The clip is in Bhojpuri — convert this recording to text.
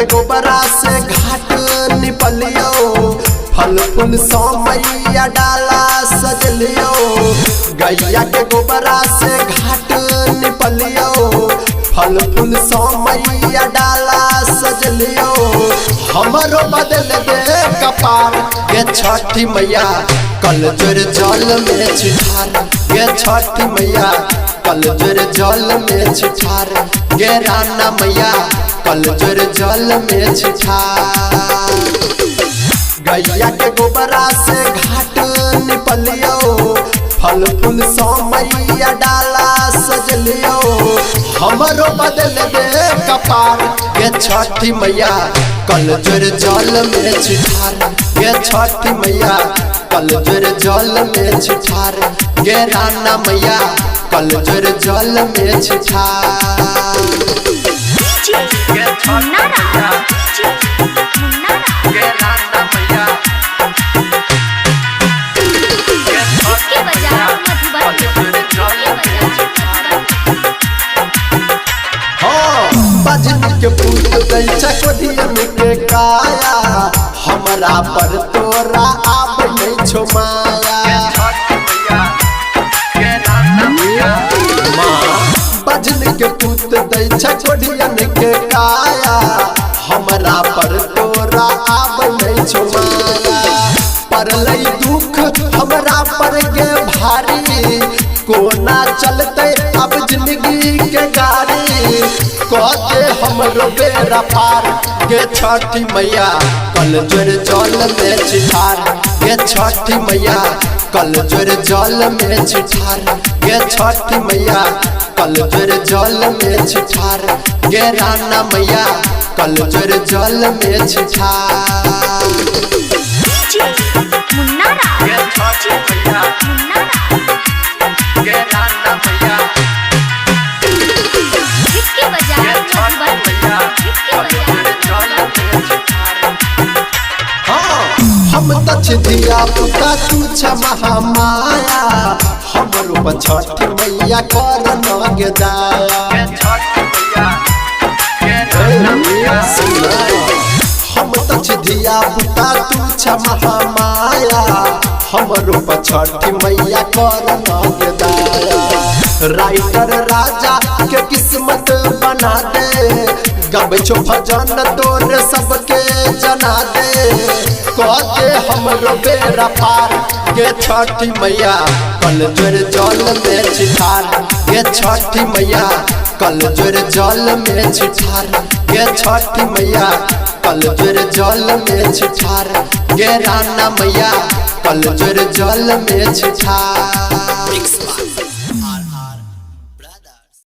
के गोबरा से घाट निपलियो, फल फूल मैया डाला सजलियो। गैया के गोबरा से घाट निपलियो, फल फूल मैया डाला सजलियो। हमरो बदल दे कपार के छठी मैया, कल जोर जल में छिठार गे छठी मैया, कल जोर जल में छिठार गे राना मैया, कल जोर जल में छिठार। गैया के गोबरा से घाट निपलियो, फल फूल मैया डाला सजलियो। हमरो बदल दे कपार गे छठी मैया, कल जोर जल में छिठार गे छठी मैया, कल जोर जल में छिठार गे राना मैया, कल जोर जल में छिठार। के पूत कोदियन के काया, हमरा पर तोरा आब नहीं छो माया। बजन के पूत कोदियन के काया, हमरा पर तोरा आब नहीं छो माया। परलै दुख हमरा पर गे भारी, कोना चलते अब जिंदगी के गाड़ी। कहते हमरो बेरा पार गे छठी मैया, कल जोर जल में छिठार गे छठी मैया, कल जोर जल में छिठार गे छठी मैया, कल जोर जल में छिठार गे राना मैया, कल जोर जल में छिठार। हम तछ दिया पुता तू महामाया, हमरो छठ मैया कर नगे दाया। हम तछ दिया पुता तू महामाया, हमरो छठ मैया कर नगे दाया। राइटर राजा के किस्मत बना दे, गब छो भजन तोर सबके जना दे। कहते हमरो बेरा पार गे छठी मैया, कल जोर जल में छिठार गे छठी मैया, कल जोर जल में छिठार गे छठी मैया, कल जोर जल में छिठार गे राना मैया, कल जोर जल में छिठार।